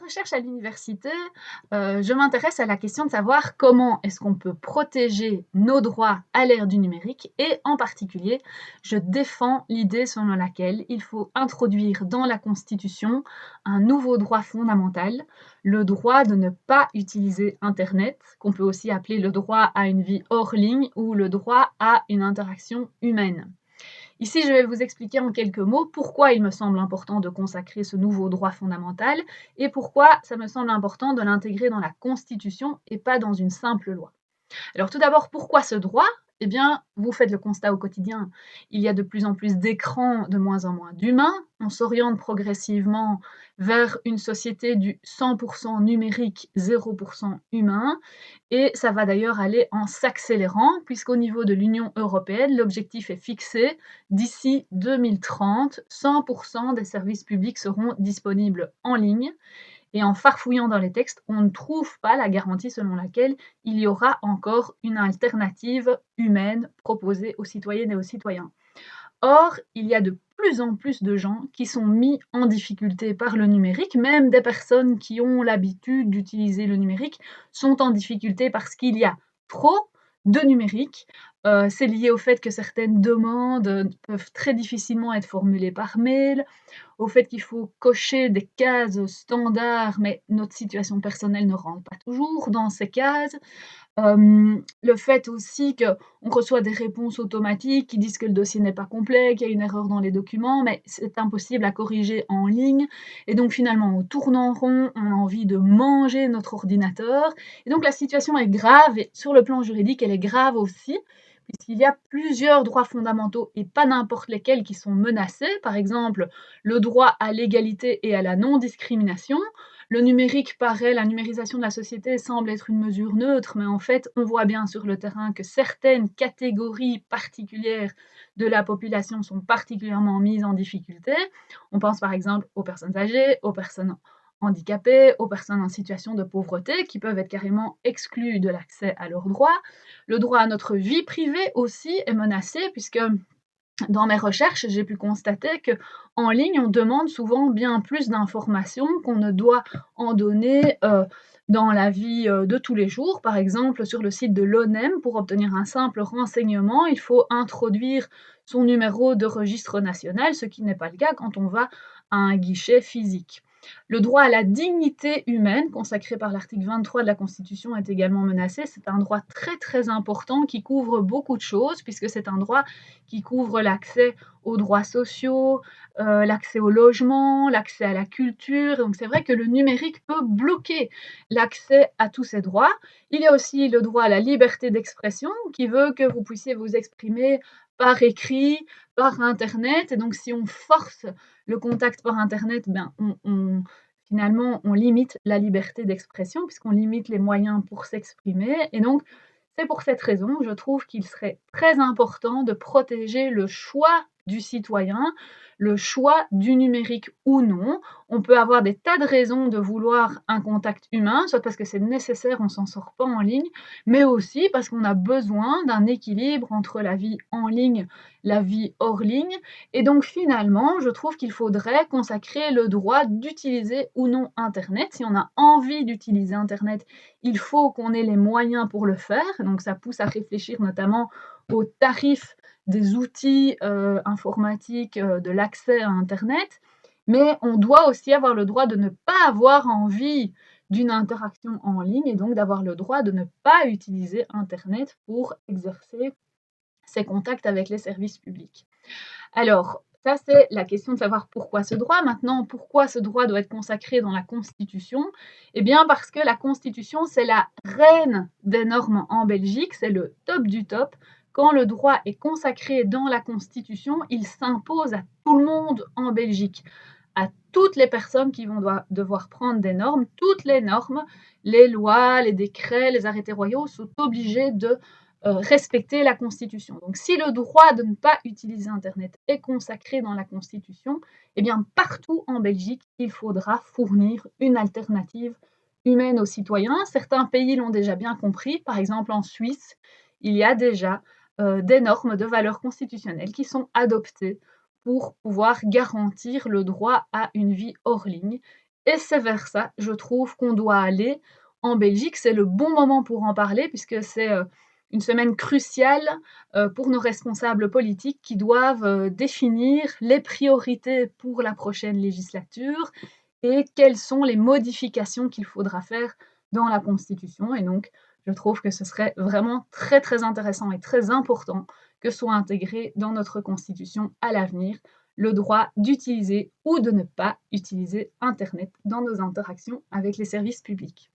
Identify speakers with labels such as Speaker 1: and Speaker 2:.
Speaker 1: recherche à l'université, je m'intéresse à la question de savoir comment est-ce qu'on peut protéger nos droits à l'ère du numérique et en particulier, je défends l'idée selon laquelle il faut introduire dans la Constitution un nouveau droit fondamental, le droit de ne pas utiliser internet, qu'on peut aussi appeler le droit à une vie hors ligne ou le droit à une interaction humaine. Ici, je vais vous expliquer en quelques mots pourquoi il me semble important de consacrer ce nouveau droit fondamental et pourquoi ça me semble important de l'intégrer dans la Constitution et pas dans une simple loi. Alors tout d'abord, pourquoi ce droit? Eh bien, vous faites le constat au quotidien. Il y a de plus en plus d'écrans, de moins en moins d'humains. On s'oriente progressivement vers une société du 100% numérique, 0% humain. Et ça va d'ailleurs aller en s'accélérant, puisqu'au niveau de l'Union européenne, l'objectif est fixé. D'ici 2030, 100% des services publics seront disponibles en ligne. Et en farfouillant dans les textes, on ne trouve pas la garantie selon laquelle il y aura encore une alternative humaine proposée aux citoyennes et aux citoyens. Or, il y a de plus en plus de gens qui sont mis en difficulté par le numérique, même des personnes qui ont l'habitude d'utiliser le numérique sont en difficulté parce qu'il y a trop de numérique. C'est lié au fait que certaines demandes peuvent très difficilement être formulées par mail, au fait qu'il faut cocher des cases standards, mais notre situation personnelle ne rentre pas toujours dans ces cases. Le fait aussi qu'on reçoit des réponses automatiques qui disent que le dossier n'est pas complet, qu'il y a une erreur dans les documents, mais c'est impossible à corriger en ligne et donc finalement on tourne en rond, on a envie de manger notre ordinateur et donc la situation est grave et sur le plan juridique, elle est grave aussi, puisqu'il y a plusieurs droits fondamentaux et pas n'importe lesquels qui sont menacés. Par exemple, le droit à l'égalité et à la non-discrimination. Le numérique paraît, la numérisation de la société semble être une mesure neutre, mais en fait, on voit bien sur le terrain que certaines catégories particulières de la population sont particulièrement mises en difficulté. On pense par exemple aux personnes âgées, aux personnes handicapées, aux personnes en situation de pauvreté qui peuvent être carrément exclues de l'accès à leurs droits. Le droit à notre vie privée aussi est menacé puisque dans mes recherches, j'ai pu constater qu'en ligne, on demande souvent bien plus d'informations qu'on ne doit en donner, dans la vie, de tous les jours. Par exemple, sur le site de l'ONEM, pour obtenir un simple renseignement, il faut introduire son numéro de registre national, ce qui n'est pas le cas quand on va à un guichet physique. Le droit à la dignité humaine, consacré par l'article 23 de la Constitution, est également menacé. C'est un droit très, très important qui couvre beaucoup de choses, puisque c'est un droit qui couvre l'accès aux droits sociaux, l'accès au logement, l'accès à la culture. Donc c'est vrai que le numérique peut bloquer l'accès à tous ces droits. Il y a aussi le droit à la liberté d'expression, qui veut que vous puissiez vous exprimer par écrit, par internet. Et donc si on force le contact par internet, ben, finalement, on limite la liberté d'expression, puisqu'on limite les moyens pour s'exprimer. Et donc, c'est pour cette raison, je trouve qu'il serait très important de protéger le choix du citoyen, le choix du numérique ou non. On peut avoir des tas de raisons de vouloir un contact humain, soit parce que c'est nécessaire, on s'en sort pas en ligne, mais aussi parce qu'on a besoin d'un équilibre entre la vie en ligne, la vie hors ligne. Et donc finalement, je trouve qu'il faudrait consacrer le droit d'utiliser ou non Internet. Si on a envie d'utiliser Internet, il faut qu'on ait les moyens pour le faire. Donc ça pousse à réfléchir notamment aux tarifs des outils informatiques, de l'accès à Internet. Mais on doit aussi avoir le droit de ne pas avoir envie d'une interaction en ligne et donc d'avoir le droit de ne pas utiliser Internet pour exercer ses contacts avec les services publics. Alors, ça, c'est la question de savoir pourquoi ce droit. Maintenant, pourquoi ce droit doit être consacré dans la Constitution? Eh bien, parce que la Constitution, c'est la reine des normes en Belgique, c'est le top du top. Quand le droit est consacré dans la Constitution, il s'impose à tout le monde en Belgique, à toutes les personnes qui vont devoir prendre des normes. Toutes les normes, les lois, les décrets, les arrêtés royaux sont obligés de respecter la Constitution. Donc si le droit de ne pas utiliser Internet est consacré dans la Constitution, eh bien partout en Belgique, il faudra fournir une alternative humaine aux citoyens. Certains pays l'ont déjà bien compris. Par exemple, en Suisse, il y a déjà des normes de valeur constitutionnelle qui sont adoptées pour pouvoir garantir le droit à une vie hors ligne. et c'est vers ça, je trouve qu'on doit aller. En Belgique, c'est le bon moment pour en parler puisque c'est, une semaine cruciale, pour nos responsables politiques qui doivent, définir les priorités pour la prochaine législature et quelles sont les modifications qu'il faudra faire dans la constitution et donc je trouve que ce serait vraiment très, très intéressant et très important que soit intégré dans notre constitution à l'avenir le droit d'utiliser ou de ne pas utiliser internet dans nos interactions avec les services publics.